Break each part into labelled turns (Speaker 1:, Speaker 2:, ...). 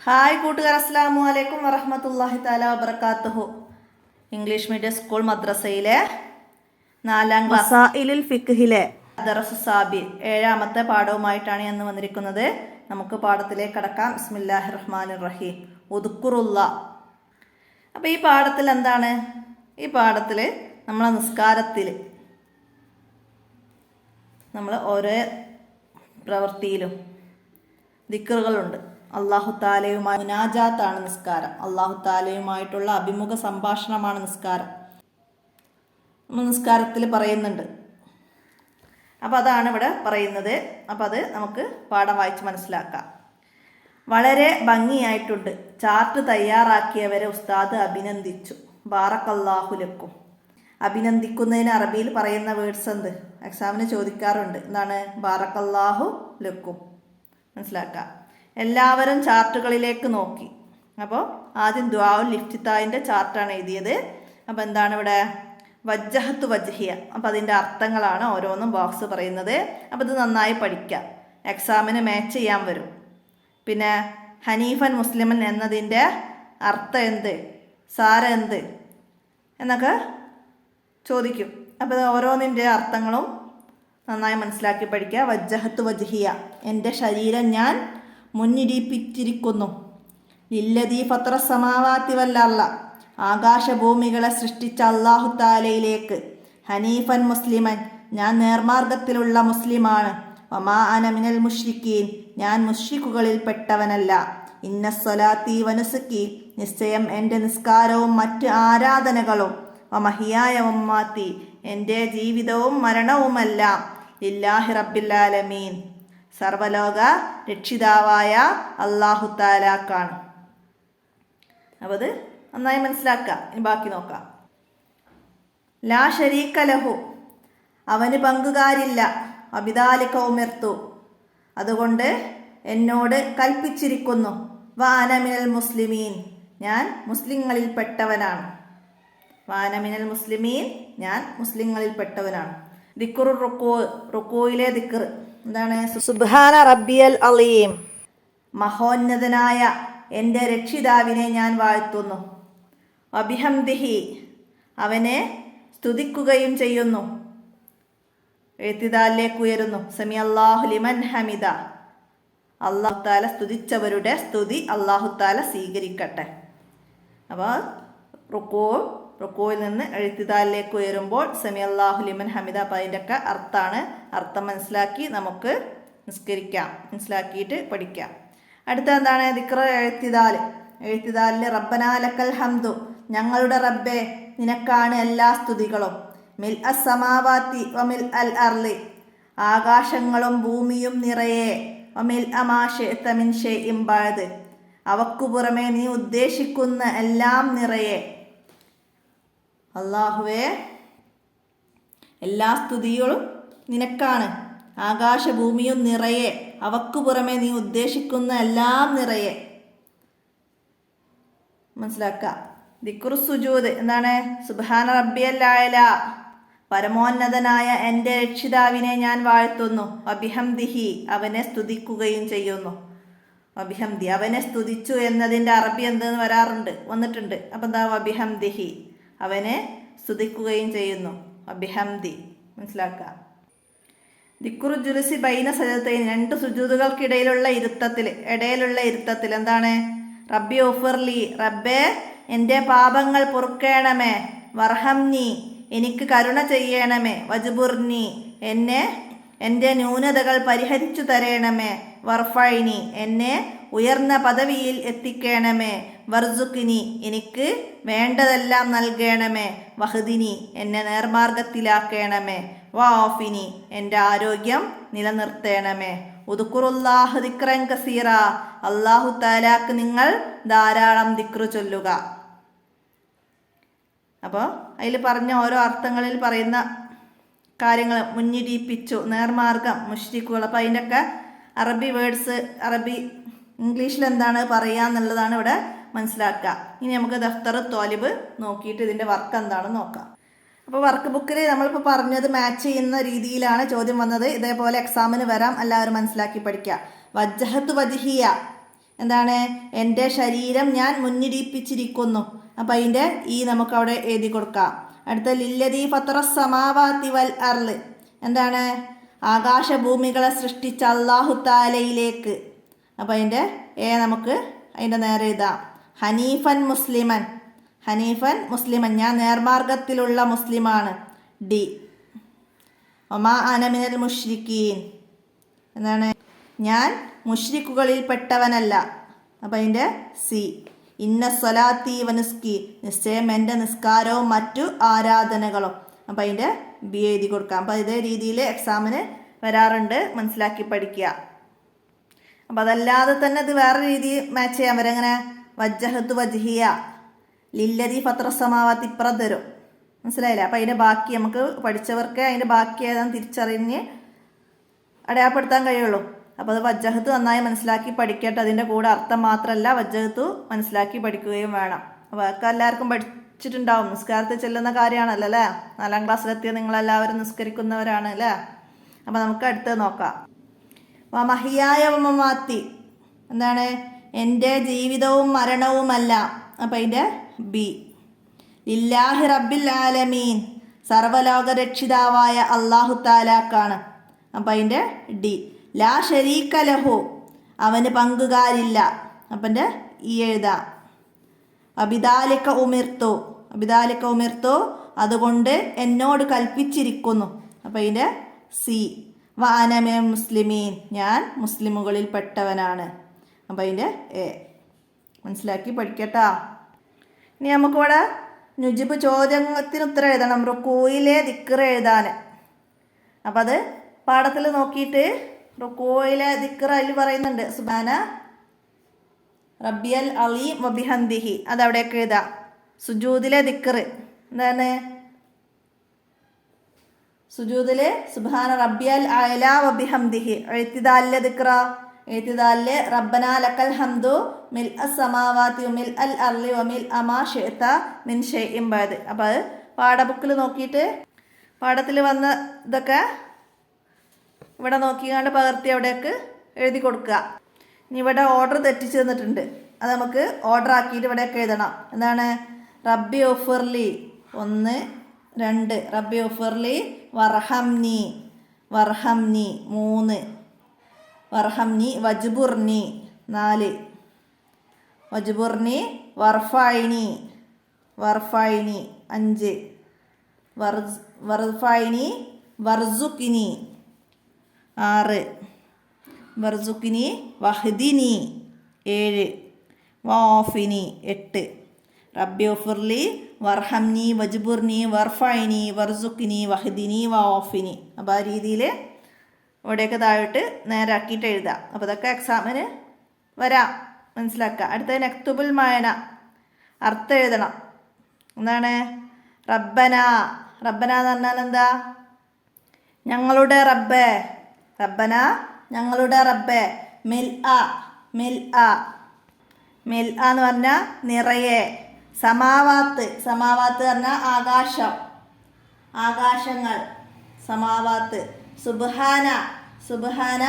Speaker 1: Hi കൂട്ടുകാർ, അസ്സലാമു അലൈക്കും വറഹ്മത്തുള്ളാഹി തആല വബറകാതുഹു. ഇംഗ്ലീഷ് മീഡിയം സ്കൂൾ മദ്രസയിലെ 4ാം ക്ലാസ് മസാഇലുൽ ഫിഖ്ഹിലെ ദർസ് സാബി 7ാമത്തെ പാഠവുമായിട്ടാണ് ഇന്ന് വന്നിരിക്കുന്നത്. നമുക്ക് പാഠത്തിലേക്ക് കടക്കാം. ബിസ്മില്ലാഹിർ റഹ്മാനിർ റഹീം. ഉദ്കുറുല്ലാഹ്. അപ്പോൾ ഈ പാഠത്തിൽ എന്താണ്? ഈ പാഠത്തിൽ നമ്മളെ നിസ്കാരത്തിൽ നമ്മൾ ഓരോ പ്രവൃത്തിയിലും ദിക്റുകളുണ്ട്. അള്ളാഹു താലയുമായി മുനാജാത്താണ് നിസ്കാരം. അള്ളാഹു താലയുമായിട്ടുള്ള അഭിമുഖ സംഭാഷണമാണ് നിസ്കാരം. നിസ്കാരത്തിൽ പറയുന്നുണ്ട്. അപ്പോൾ അതാണ് ഇവിടെ പറയുന്നത്. അപ്പോൾ അത് നമുക്ക് പാഠം വായിച്ച് മനസ്സിലാക്കാം. വളരെ ഭംഗിയായിട്ടുണ്ട്. ചാർട്ട് തയ്യാറാക്കിയവരെ ഉസ്താദ് അഭിനന്ദിച്ചു. ബാറക്കല്ലാഹു ലക്കും. അഭിനന്ദിക്കുന്നതിന് അറബിയിൽ പറയുന്ന വേർഡ്സ് എന്ത്? എക്സാമിന് ചോദിക്കാറുണ്ട്. എന്താണ്? ബാറക്കല്ലാഹു ലക്കും. മനസ്സിലാക്കാം. എല്ലാവരും ചാർട്ടുകളിലേക്ക് നോക്കി. അപ്പോൾ ആദ്യം ദുആഉൽ ഇഫ്തിതാഹിൻ്റെ ചാർട്ടാണ് എഴുതിയത്. അപ്പോൾ എന്താണ് ഇവിടെ? വജ്ജഹത്തു വജ്ഹിയ. അപ്പോൾ അതിൻ്റെ അർത്ഥങ്ങളാണ് ഓരോന്നും ബോക്സ് പറയുന്നത്. അപ്പോൾ ഇത് നന്നായി പഠിക്കുക. എക്സാമിന് മാച്ച് ചെയ്യാൻ വരും. പിന്നെ ഹനീഫൻ മുസ്ലിമൻ എന്നതിൻ്റെ അർത്ഥം എന്ത്, സാരം എന്ത് എന്നൊക്കെ ചോദിക്കും. അപ്പോൾ ഇത് ഓരോന്നിൻ്റെ അർത്ഥങ്ങളും നന്നായി മനസ്സിലാക്കി പഠിക്കുക. വജ്ജഹത്തു വജ്ഹിയ, എൻ്റെ ശരീരം ഞാൻ മുന്നിരിപ്പിച്ചിരിക്കുന്നു. ലില്ലദീ ഫത്തറ സമാവാതി വല്ലർള, ആകാശഭൂമികളെ സൃഷ്ടിച്ച അല്ലാഹു തആലയിലേക്ക്. ഹനീഫൻ മുസ്ലിമൻ, ഞാൻ നേർമാർഗത്തിലുള്ള മുസ്ലിമാണ്. വമാ അന മിനൽ മുശ്രിക്കീൻ, ഞാൻ മുശ്രിക്കുകളിൽ പെട്ടവനല്ല. ഇന്ന സ്വലാത്തി വനുസുക്കി, നിശ്ചയം എൻ്റെ നിസ്കാരവും മറ്റ് ആരാധനകളും. വമഹിയായ വമ്മാത്തി, എൻ്റെ ജീവിതവും മരണവുമെല്ലാം ലില്ലാഹി റബ്ബിൽ ആലമീൻ, സർവലോക രക്ഷിതാവായ അല്ലാഹു തആലാക്കാണ്. അപ്പോൾ അത് നന്നായി മനസ്സിലാക്കുക. ഇനി ബാക്കി നോക്കാം. ലാ ശരീക ലഹു, അവന് പങ്കുകാരില്ല. അബിദാലിക ഉമിർത്തു, അതുകൊണ്ട് എന്നോട് കൽപ്പിച്ചിരിക്കുന്നു. വാന മിനൽ മുസ്ലിമീൻ, ഞാൻ മുസ്ലിങ്ങളിൽ പെട്ടവനാണ്. വാന മിനൽ മുസ്ലിമീൻ, ഞാൻ മുസ്ലിങ്ങളിൽ പെട്ടവനാണ്. ദിക്റുർ റുക്കൂ, റുക്കൂയിലെ ദിക്ർ എന്താണ്? സുബ്ഹാന റബ്ബിയൽ അലീം, മഹോന്നതനായ എൻ്റെ രക്ഷിതാവിനെ ഞാൻ വാഴ്ത്തുന്നു. വബിഹംദിഹി, അവനെ സ്തുതിക്കുകയും ചെയ്യുന്നു. എഴുത്തിദാലിലേക്ക് ഉയരുന്നു. സമി അല്ലാഹു ലിമൻ ഹമിദ, അല്ലാഹു തആല സ്തുതിച്ചവരുടെ സ്തുതി അല്ലാഹു തആല സ്വീകരിക്കട്ടെ. അപ്പോൾ റുക്കോയിൽ നിന്ന് എഴുത്തിദാലിലേക്ക് ഉയരുമ്പോൾ സമി അല്ലാഹു ലിമൻ ഹമിദ. അപ്പോൾ അതിൻ്റെയൊക്കെ അർത്ഥം മനസ്സിലാക്കി നമുക്ക് നിസ്കരിക്കാം. മനസ്സിലാക്കിയിട്ട് പഠിക്കാം. അടുത്ത എന്താണ്? ദിക്ർ എഴുത്തിദാൽ. എഴുത്തിദാലിൽ റബ്ബനാ ലക്കൽ ഹംദു, ഞങ്ങളുടെ റബ്ബേ നിനക്കാണ് എല്ലാ സ്തുതികളും. മിൽ അസ് സമാവാത്തി വമിൽ അൽ അർളി, ആകാശങ്ങളും ഭൂമിയും നിറയെ. വമിൽ അമാ ശിഅ്ത മിൻ ഷൈഇൻ ബഅദ്, അവക്കു പുറമെ നീ ഉദ്ദേശിക്കുന്ന എല്ലാം നിറയെ. അല്ലാഹുവേ, എല്ലാ സ്തുതികളും നിനക്കാണ്. ആകാശഭൂമിയും നിറയെ, അവക്കു പുറമെ നീ ഉദ്ദേശിക്കുന്ന എല്ലാം നിറയെ. മനസ്സിലാക്കുക. ദിക്റു സുജൂദ് എന്താണ്? സുബ്ഹാന റബ്ബിയൽ അഅല, പരമോന്നതനായ എൻ്റെ രക്ഷിതാവിനെ ഞാൻ വാഴ്ത്തുന്നു. വബിഹംദിഹി, അവനെ സ്തുതിക്കുകയും ചെയ്യുന്നു. വബിഹംദി, അവനെ സ്തുതിച്ചു എന്നതിൻ്റെ അറബി എന്തെന്ന് വന്നിട്ടുണ്ട്. അപ്പം എന്താ? വബിഹംദിഹി, അവനെ സ്തുതിക്കുകയും ചെയ്യുന്നു. വബിഹംദി. മനസ്സിലാക്കുക. ദിക്റു ജുലുസി ബൈന സജദതൈൻ, 2 സുജൂദുകൾക്കിടയിലുള്ള ഇരുത്തത്തിൽ എന്താണ്? റബ്ബി ഉഫിർലി, റബ്ബേ എൻ്റെ പാപങ്ങൾ പൊറുക്കേണമേ. വർഹംനി, എനിക്ക് കരുണ ചെയ്യണമേ. വജ്ബുർനി, എന്നെ എൻ്റെ ന്യൂനതകൾ പരിഹരിച്ചു തരേണമേ. വർഫൈനി, എന്നെ ഉയർന്ന പദവിയിൽ എത്തിക്കണമേ. വർസുഖിനി, എനിക്ക് വേണ്ടതെല്ലാം നൽകണമേ. വഹദിനി, എന്നെ നേർമാർഗത്തിലാക്കണമേ. വാഫിനി, എൻ്റെ ആരോഗ്യം നിലനിർത്തണമേ. ഉദ്കുറുല്ലാഹ ദിക്റൻ കസീറ, അല്ലാഹു തആലാക്ക് നിങ്ങൾ ധാരാളം ദിക്റ് ചൊല്ലുക. അപ്പോൾ അതിൽ പറഞ്ഞ ഓരോ അർത്ഥങ്ങളിൽ പറയുന്ന കാര്യങ്ങൾ മുന്നിടിപ്പിച്ചു, നേർമാർഗം, മുശ്രിക്കുകൾ. അപ്പോൾ അതിൻ്റെയൊക്കെ അറബി വേർഡ്സ്, ഇംഗ്ലീഷിൽ എന്താണ് പറയുക എന്നുള്ളതാണ് ഇവിടെ മനസ്സിലാക്കുക. ഇനി നമുക്ക് ദഫ്തർ ത്വാലിബ് നോക്കിയിട്ട് ഇതിൻ്റെ വർക്ക് എന്താണെന്ന് നോക്കാം. അപ്പോൾ വർക്ക് ബുക്കിൽ നമ്മളിപ്പോൾ പറഞ്ഞത് മാച്ച് ചെയ്യുന്ന രീതിയിലാണ് ചോദ്യം വന്നത്. ഇതേപോലെ എക്സാമിന് വരാം. എല്ലാവരും മനസ്സിലാക്കി പഠിക്കുക. വജ്ജഹത്തു വജ്ഹിയ എന്താണ്? എൻ്റെ ശരീരം ഞാൻ മുന്നിടിപ്പിച്ചിരിക്കുന്നു. അപ്പം അതിൻ്റെ ഈ നമുക്ക് അവിടെ എഴുതി കൊടുക്കാം. അടുത്ത ലില്ലദീ ഫത്തറസ് സമാവാതി വൽ അർള്, എന്താണ്? ആകാശഭൂമികളെ സൃഷ്ടിച്ച അല്ലാഹു തആലയിലേക്ക്. അപ്പം അതിൻ്റെ നമുക്ക് അതിൻ്റെ നേരെ എഴുതാം. ഹനീഫൻ മുസ്ലിമൻ, ഹനീഫൻ മുസ്ലിമൻ, ഞാൻ നേർമാർഗത്തിലുള്ള മുസ്ലിമാണ്. ഡി. ഒമാ അന മിനൽ മുശ്രിക്കീൻ, എന്താണ്? ഞാൻ മുശ്രിക്കുകളിൽ പെട്ടവനല്ല. അപ്പം അതിൻ്റെ സി. ഇന്ന സ്വലാത്തി വനുസ്കി, നിശ്ചയം എൻ്റെ നിസ്കാരവും മറ്റു ആരാധനകളും. അപ്പം അതിൻ്റെ ബി എഴുതി കൊടുക്കാം. അപ്പം ഇതേ രീതിയിൽ എക്സാമിന് വരാറുണ്ട്, മനസ്സിലാക്കി പഠിക്കുക. അപ്പം അതല്ലാതെ തന്നെ ഇത് വേറെ രീതി മാച്ച് ചെയ്യാൻ വരും. എങ്ങനെ? വജ്ജഹത്തു വജ്ഹിയ ലില്ലദീ ഫത്തറസ് സമാവാതി ഇപ്പുറം തരും, മനസ്സിലായില്ലേ? അപ്പം അതിൻ്റെ ബാക്കി നമുക്ക് പഠിച്ചവർക്ക് അതിൻ്റെ ബാക്കി ഏതാണെന്ന് തിരിച്ചറിഞ്ഞ് അടയാളപ്പെടുത്താൻ കഴിയുള്ളൂ. അപ്പോൾ അത് വജ്ജഹത്ത് നന്നായി മനസ്സിലാക്കി പഠിക്കട്ടെ. അതിൻ്റെ കൂടെ അർത്ഥം മാത്രമല്ല വജ്ജഹത്തു മനസ്സിലാക്കി പഠിക്കുകയും വേണം. അപ്പോൾ അതൊക്കെ എല്ലാവർക്കും പഠിച്ചിട്ടുണ്ടാവും. നിസ്കാരത്തിൽ ചെല്ലുന്ന കാര്യമാണല്ലോ അല്ലേ? 4ാം ക്ലാസ്സിലെത്തിയ നിങ്ങളെല്ലാവരും നിസ്കരിക്കുന്നവരാണ് അല്ലേ? അപ്പോൾ നമുക്ക് അടുത്തത് നോക്കാം. മഹിയായ മമാത്തി, എന്താണ്? എൻ്റെ ജീവിതവും മരണവുമല്ല. അപ്പം അതിൻ്റെ ബി. ലില്ലാഹി റബ്ബിൽ ആലമീൻ, സർവലോക രക്ഷിതാവായ അല്ലാഹു തആലാക്കാണ്. അപ്പം അതിൻ്റെ ഡി. ലാ ശരീക ലഹു, അവന് പങ്കുകാരില്ല. അപ്പൻ്റെ ഈ എഴുതാം. അബിദാലിക ഉമിർത്തു, അബിദാലിക ഉമിർത്തു, അതുകൊണ്ട് എന്നോട് കൽപ്പിച്ചിരിക്കുന്നു. അപ്പം അതിൻ്റെ സി. വ അന മിനൽ മുസ്ലിമീൻ, ഞാൻ മുസ്ലിമുകളിൽ പെട്ടവനാണ്. അപ്പം അതിൻ്റെ എ മനസ്സിലാക്കി പഠിക്കട്ടാ. ഇനി നമുക്കിവിടെ നുജിബ് ചോദ്യത്തിന് ഉത്തരം എഴുതണം. റുക്കൂയിലെ ദിക്ർ എഴുതാൻ. അപ്പം അത് പാഠത്തിൽ നോക്കിയിട്ട് റുക്കൂയിലെ ദിക്ർ അതിൽ പറയുന്നുണ്ട്. സുബ്ഹാന റബ്ബിയൽ അലീം വബിഹംദിഹി, അതവിടെയൊക്കെ എഴുതാം. സുജൂദിലെ ദിക്ർ എന്താണ്? സുജൂദിൽ സുബ്ഹാന റബ്ബിയൽ അഅ്ലാ വബിഹംദിഹി. എഴുത്തിദാലിലെ ദിക്റ, എഴുത്തിദാലിലെ റബ്ബന ലക്കൽ ഹംദു മിൽ അസ്സമാവാതി മിൽ അൽ അർളി വമിൽ അമാ ഷിഅത മിൻ ഷൈഇൻ ബഅദ്. അപ്പോൾ അത് പാഠബുക്കിൽ നോക്കിയിട്ട് പാഠത്തിൽ വന്ന ഇതൊക്കെ ഇവിടെ നോക്കിക്കാണ്ട് പകർത്തി അവിടേക്ക് എഴുതി കൊടുക്കുക. ഇനി ഇവിടെ ഓർഡർ തെറ്റിച്ച് തന്നിട്ടുണ്ട്, അത് നമുക്ക് ഓർഡർ ആക്കിയിട്ട് ഇവിടെയൊക്കെ എഴുതണം. എന്താണ്? റബ്ബി ഉഫിർലി 1 2, റബ്ബി ഉഫിർലി വർഹംനി, വർഹംനി 3, വർഹംനി വജ്ബുർനി 4, വജ്ബുർനി വർഫൈനി, വർഫൈനി 5, വർഫൈനി വർസുക്കിനി 6, വർസുക്കിനി വഹ്ദിനി 7, വാഫിനി 8. റബ്ബി ഉഫിർലി വർഹംനി വജ്ബുർനി വർഫൈനി വർസുക്കിനി വഹ്ദിനി വാഫിനി. അപ്പോൾ ആ രീതിയിൽ ഇവിടെയൊക്കെ താഴോട്ട് നേരാക്കിയിട്ട് എഴുതാം. അപ്പോൾ ഇതൊക്കെ എക്സാമിന് വരാം, മനസ്സിലാക്കുക. അടുത്ത നക്തുബുൽ മഅന, അർത്ഥം എഴുതണം. എന്താണ്? റബ്ബന, റബ്ബന എന്ന് പറഞ്ഞാൽ എന്താ? ഞങ്ങളുടെ റബ്ബേ, റബ്ബന ഞങ്ങളുടെ റബ്ബേ. മിൽ അ, മിൽ അ, മിൽ അ എന്ന് പറഞ്ഞാൽ നിറയെ. സമാവാത്ത്, സമാവാത്ത് പറഞ്ഞാൽ ആകാശം, ആകാശങ്ങൾ, സമാവാത്ത്. സുബ്ഹാന, സുബ്ഹാന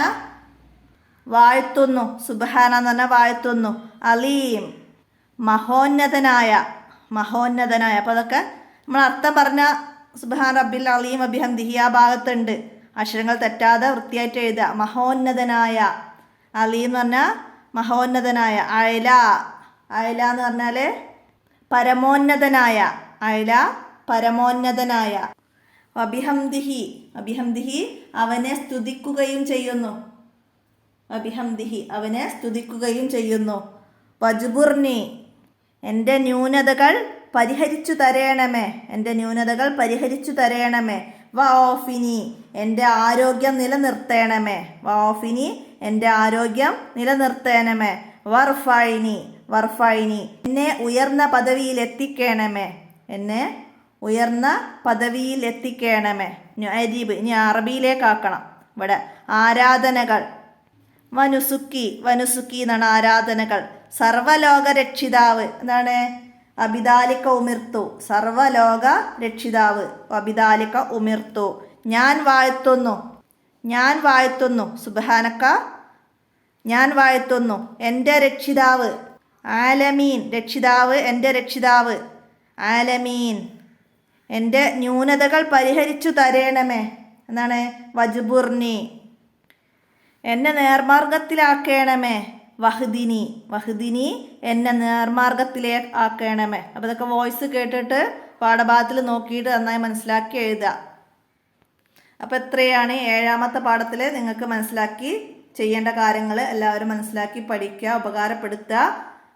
Speaker 1: വാഴ്ത്തുന്നു, സുബ്ഹാന എന്ന് പറഞ്ഞാൽ വാഴ്ത്തുന്നു. അലീം മഹോന്നതനായ, മഹോന്നതനായ. അപ്പോൾ അതൊക്കെ നമ്മൾ അർത്ഥം പറഞ്ഞ സുബ്ഹാന റബ്ബിൽ അലീം വബിഹംദിഹി ആ ഭാഗത്തുണ്ട്. അക്ഷരങ്ങൾ തെറ്റാതെ വൃത്തിയായിട്ട് എഴുതുക. മഹോന്നതനായ, അലീം എന്ന് പറഞ്ഞാൽ മഹോന്നതനായ. അയല, അയല എന്ന് പറഞ്ഞാൽ പരമോന്നതനായ, അയല പരമോന്നതനായ. വബിഹംദിഹി, വബിഹംദിഹി അവനെ സ്തുതിക്കുകയും ചെയ്യുന്നു, വബിഹംദിഹി അവനെ സ്തുതിക്കുകയും ചെയ്യുന്നു. വജ്ബുർനി എൻ്റെ ന്യൂനതകൾ പരിഹരിച്ചു തരേണമേ, എൻ്റെ ന്യൂനതകൾ പരിഹരിച്ചു തരേണമേ. വഓഫിനി എൻ്റെ ആരോഗ്യം നിലനിർത്തേണമേ, വഓഫിനി എൻ്റെ ആരോഗ്യം നിലനിർത്തേണമേ. വർഫൈനി, വർഫൈനി എന്നെ ഉയർന്ന പദവിയിൽ എത്തിക്കണമേ, എന്നെ ഉയർന്ന പദവിയിൽ എത്തിക്കണമേ. അരീബ് ഇനി അറബിയിലേക്കാക്കണം. ഇവിടെ ആരാധനകൾ. വനുസുക്കി, വനുസുക്കി എന്നാണ് ആരാധനകൾ. സർവലോക രക്ഷിതാവ് എന്താണ്? അബിദാലിക ഉമിർത്തു, സർവലോക രക്ഷിതാവ്. അബിദാലിക ഉമിർത്തു ഞാൻ വാഴ്ത്തുന്നു, ഞാൻ വാഴ്ത്തുന്നു. സുബ്ഹാനക ഞാൻ വാഴ്ത്തുന്നു. എൻ്റെ രക്ഷിതാവ്. ആലമീൻ, രക്ഷിതാവ്, എൻ്റെ രക്ഷിതാവ്. ആലമീൻ, എൻ്റെ ന്യൂനതകൾ പരിഹരിച്ചു തരേണമേ. എന്താണ്? വജ്ബുർനി, എന്നെ നേർമാർഗത്തിലാക്കണമേ. വഹ്ദിനി, വഹ്ദിനി, എന്നെ നേർമാർഗത്തിലേക്ക് ആക്കണമേ. അപ്പോൾ ഇതൊക്കെ വോയിസ് കേട്ടിട്ട് പാഠഭാഗത്തിൽ നോക്കിയിട്ട് നന്നായി മനസ്സിലാക്കി എഴുതുക. അപ്പോൾ എത്രയാണ് 7ാമത്തെ പാഠത്തിൽ നിങ്ങൾക്ക് മനസ്സിലാക്കി ചെയ്യേണ്ട കാര്യങ്ങൾ എല്ലാവരും മനസ്സിലാക്കി പഠിക്കുക, ഉപകാരപ്പെടുത്തുക.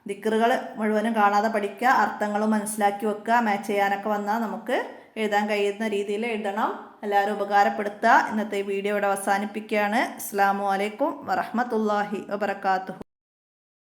Speaker 1: ദിക്റുകൾ മുഴുവനും കാണാതെ പഠിക്കുക, അർത്ഥങ്ങളും മനസ്സിലാക്കി വെക്കുക. മാച്ച് ചെയ്യാനൊക്കെ വന്നാൽ നമുക്ക് എഴുതാൻ കഴിയുന്ന രീതിയിൽ എഴുതണം. എല്ലാവരും ഉപകാരപ്പെടുത്തുക. ഇന്നത്തെ വീഡിയോ ഇവിടെ അവസാനിപ്പിക്കുകയാണ്. അസ്സലാമു അലൈക്കും വറഹ്മത്തുള്ളാഹി വബറകാതുഹു.